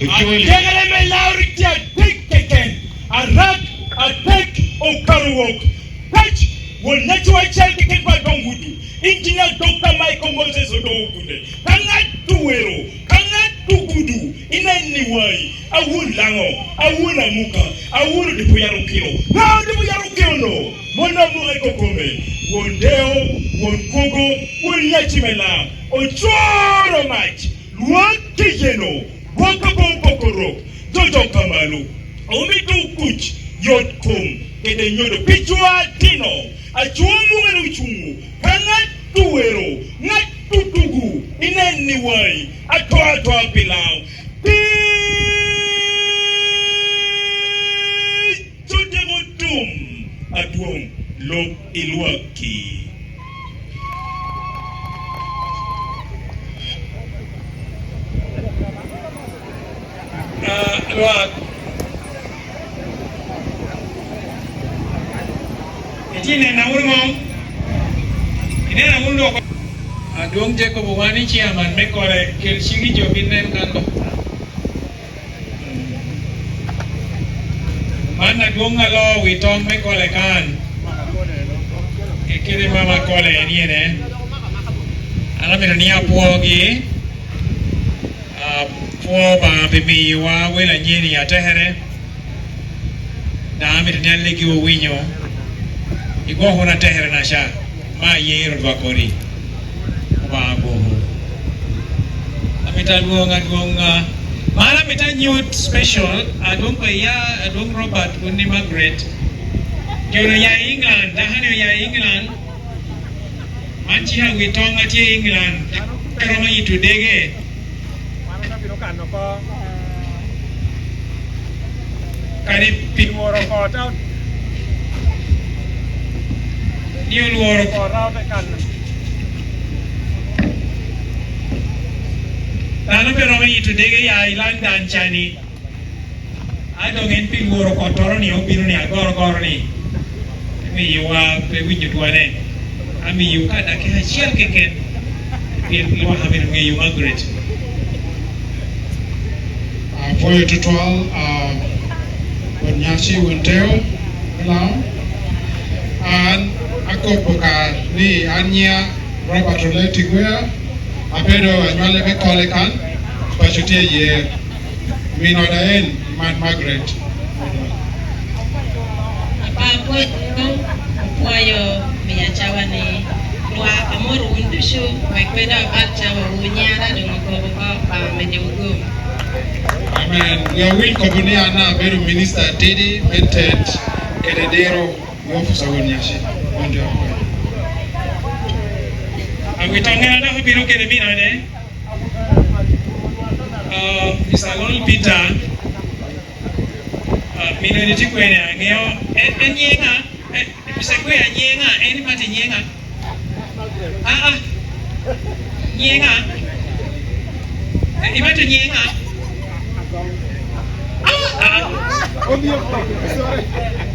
Tegale me lauriti keken. Arak atek okaruok. Pach will natural child keken by Dongudu. Engineer Dr. Michael Moses Odogunde. Kangat tuwero. Kangat tugudu. In any way. I would lango. I would amuka. I would the Puyarukino. Now the Puyarukino no. Mona Mureko Kome. Wondeo, Wonkogo, Wonyachimela. Ochoro match. Luaki Yeno. Wakabo Pokoro. Jojo Kamalu. Omidu Kuch. Yotkum. Kede nyodo. Pichua Tino. Achumu elu chungu. Kangat tuwero. Ngat tutugu. In any way. Atwa pilau. Atuom lo iluaki. Luak. Ini na urmo. Ini na urmo. Aduong Jacob wani chairman me kore kel shigi jobinen kando. Mana gunga lo witong me kole kan. Kiri mama kole ni ne. Ala mi ni apuogi. Puo ba bibi wa wela nyini atehere. Na mi ni alegi wo winyo. Igo hona tehere na sha. Ma yero dwakori. Ba go. Amita gunga Mara mita youth special, adung Paya, adung Robert, undi Margaret. Jono ya England, dahano ya England. Manchi ha witong at ya England. Karama itu dege. Mana pino kano ko. Kari Luoro ko tao. Niyo luoro ko raw te kan. Lalo pero may ito dege ya ilang danchani. Adong enpi luoro ko toro ni opino ni agor ni. Mi yuwa pe winyo tuane. Ami yuka da kaya siya keken. Pin luwa hamin ngayon Margaret. Voyo tutual Wonyashi Wonteo Lao an ako buka ni anya Robert Oleti Guya apedo anywale me kole kan pachutie ye minodaen man Margaret Papo wayo miyachawa ni lwa amoro undushu wekweda bacha wa unyara dongo pa medeugo. Amen. We are will Kobunia na beru minister Teddy Meted Kededero Wofusa Wonyashi. Ndio. Awitongea na biro kede bina ne. Mr. Lol Peter. Minority kwene angeo enyenga msekwe anyenga eni mati nyenga. Nyenga. Imati nyenga.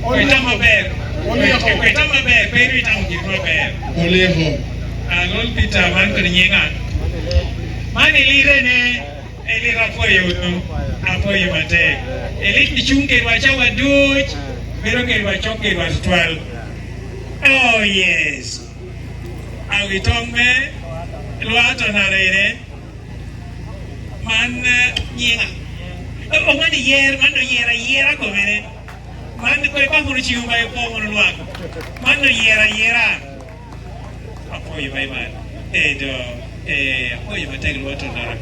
Kwetama ber. Kwetama ber, pero itamu kirwa ber. Oleho. Lol Peter man ko nyenga. Mani lire ne elira apoyo mate. Elik dichunge wachawa duch. Pero que wachoke was 12. Oh yes. Awitongme luato na rere. Man nyenga. Oh man yera ko mene. Man ko pa muru chiumba e po muru luato. Man yera. Apoyo bai man. Apoyo mate luato na rere.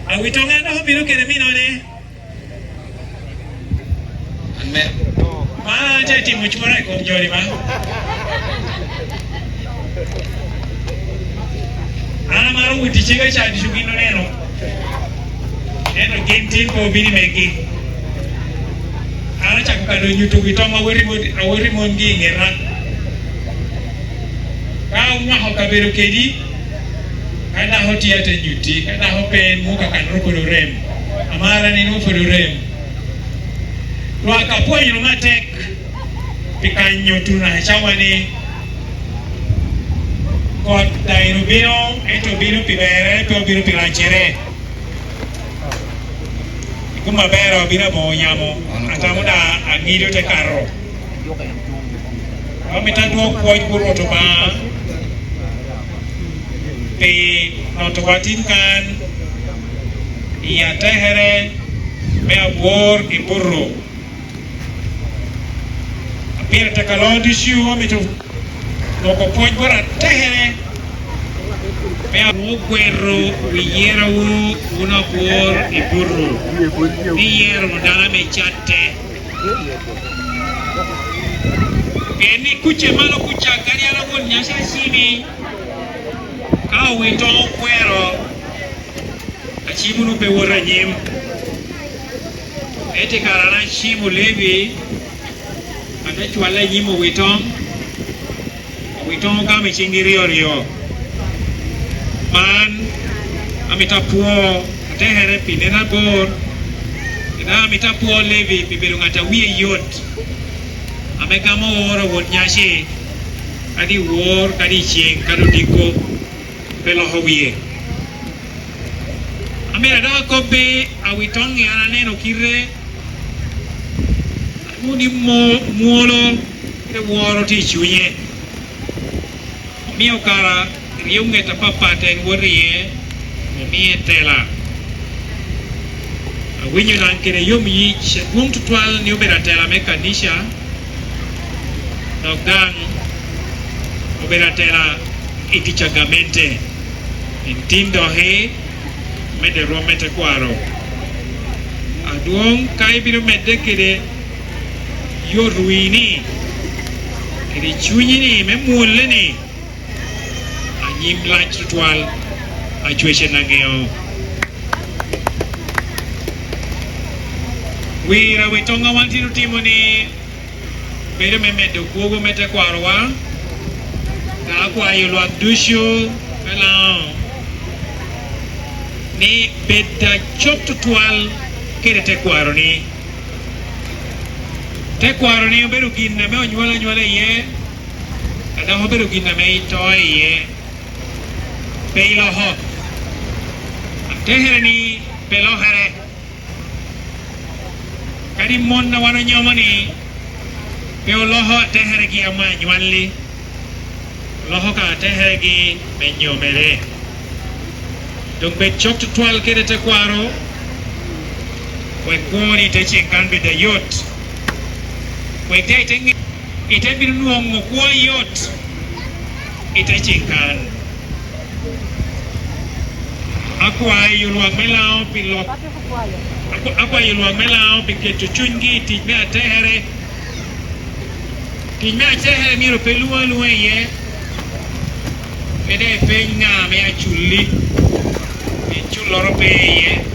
Awitonga na hobiro kede minone. Amen. Ma jadi muchmora ko jori ma. Ana maru uti chega cha dishugino neno. Eno gentin ko bini megi. Ana cha kado nyutu bitoma awori mongi ngera. Ka umma ho kabero kedi. Kada hoti ate nyuti, kada hopen muka kanroko rem. Amara ni no for rem. Waka poyo matek pikanyo tuna chawane kot dairu bino eto bino pibere to bino pilanchere kuma bero bina mo nyamo atamuda agido te karo amita do ko ko to ba pe no to watin kan ya tehere me abor e burro apira te kalodi shu amita no ko poj bora tehere me aguero wiera una por e burro wiera dala me chatte Beni kuche malo kucha kari ala gon nyasha shimi ka wito kwero achimu no pe wora nyim ete karana shimu levi ata chwala nyimu wito ka me chingirio rio man amita puo tehere pinena bor ina amita puo levi biberu ngata wiye yot amegamo oro won nyashi kadi wor kadi cheng kado diko pelo howie amera da ko be awitongi ana neno kire muni muolo e woro ti chunye mio kara riunge ta papa ten worie mie tela winyo lankere yomi wong tutwal ni obera tela mekanisha Nogang obera tela itichagamente intindo he mede romete kwaro aduong kai biru mede kede yo ruini kede chunyi ni memule ni anyim lach tutwal achweche nangeo wira witonga wantinu timoni Pero me meto kuogo mete kwarwa ka kwa yolo adusho mela ni beda chop tutwal kere te kwaro ni oberu ginna me onywala ye kada oberu ginna me ito ye peilo ho tehere ni pelo here kadi monna wana nyomani Peo loho tehere gi ama nywanli loho ka tehere gi menyomere donc be chok tutwal kede te kwaro we koni te chinkan be de yot we te tengi ite biru nuongo kwa yot ite chinkan akwa yulwa melao pilok akwa yulwa melao piketu chungi tijme tehere Kinya chehe miro pelua lueye Mede penga me achuli Chuloro peye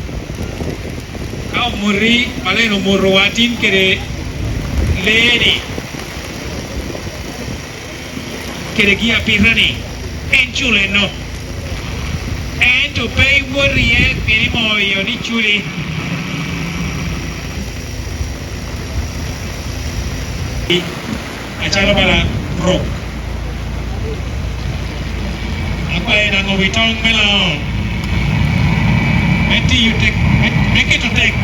Kau muri Maleno muruatin kere Leni Kere gia pirani Enchule no Ento pei wuriye Pini moyo ni chuli Acara bala rock. Apa yang nak ngobitong melao? Meti you take, make it to take.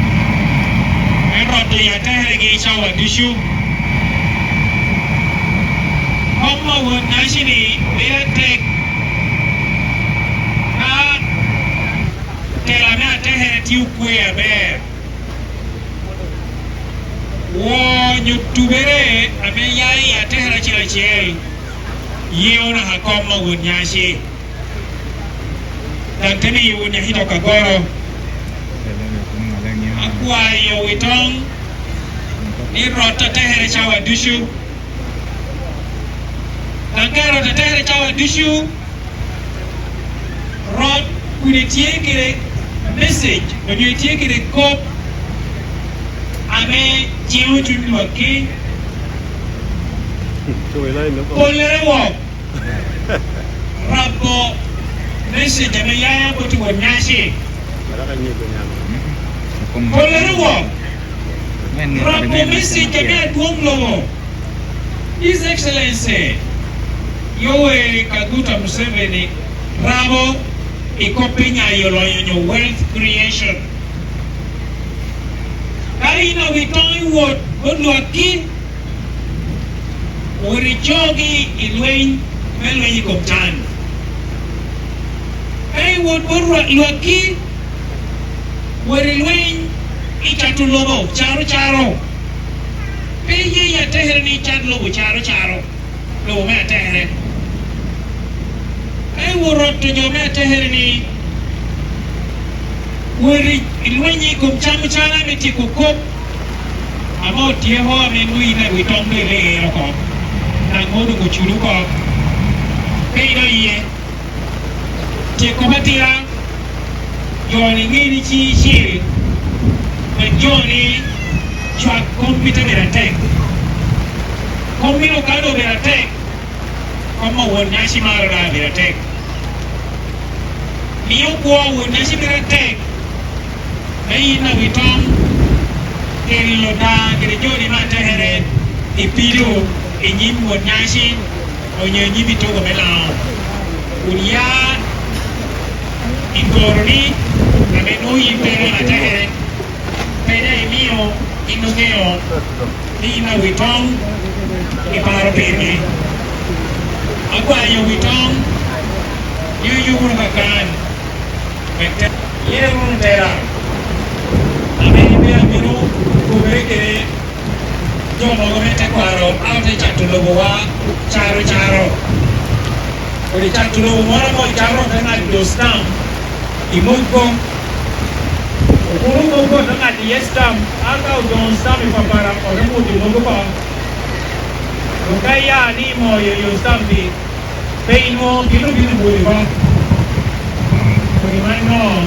Merot dia lagi cawan disu. Kamu pun nasi ni dia take. Ah, telamnya tiu kue ber. Wo nyutubere ame yai atehera chila chiel yeona hakoma wunyashi danteni yunya hito kagoro akwa yo witong ni rota tehere chawa dushu dankero tehere chawa dushu rot kunitiekere message kunitiekere kop Ame jiu tu luaki, polere wok, rabo, nasi jame ya buat wanyasi, polere wok, rabo nasi jame tuang lomo, His Excellency, Yoweri Kaguta Museveni, rabo ikopinya yolo wealth creation. ina witoi wot odwaki ori jogi ilweny melwenyi koptan ai wot odwaki ori lweny ichatu lobo charo peye ya tehere ni chat lobo charo lobo me tehere ai worot to jo me tehere ni wori ilwenyi koptan chana meti kokop amo tie ho me nui na witong de le ko na ngodu ko churu ko peido ye tie ko batira joni ngini chi Joni chwa kompita beratek komino kado beratek kama wonyashi mara beratek niyo kwa wonyashi beratek ai na witong keri loda keri joni matehere ipido inyim wonyashi onyenyi bitogo melao unia igorni na menu impere matehere pede mio inugeo ina witong iparo pini agwayo witong yuyu kakan mete yerun tera ameni bia minu kubekere jomo gomete kwaro aute chatulogo wa charo ori chatulogo mora mo charo tena dostam imugo Kuru ko dengan di stam, agak don stam ipapara orang putih logo pa. Kaya ni mo yo stam di, pain mo biru buli pa. Bagaimana?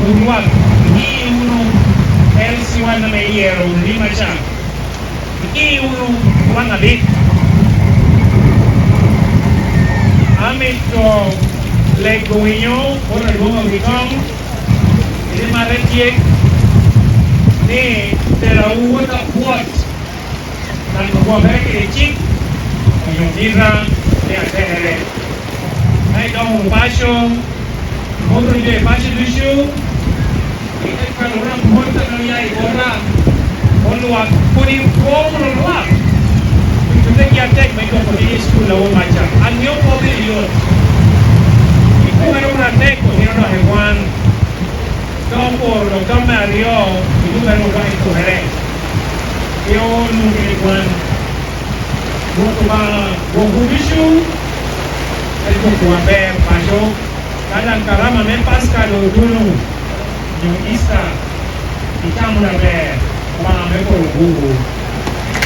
Uruan ni uno LC1 na may yero lima siya. Ini uno uang abit. Amit to lego inyo, orang bunga bikang. Ini maretiek ni terlalu tak kuat dan membuat mereka lecik menyumbira dia terheret. Hai dong passion, motor dia passion lucu. Ini kalau orang mohon tak nilai orang, orang kuni orang luar. Kita kiatek mereka pergi sekolah lawan macam. Anjau mobil liot. Itu orang tek, orang hewan. Por lo que me dio y tú me lo vas a coger yo no me cuan buat bisu itu buat ber pasyo kadang karama me pasca do dulu yung isa kita mula ber para me por bubu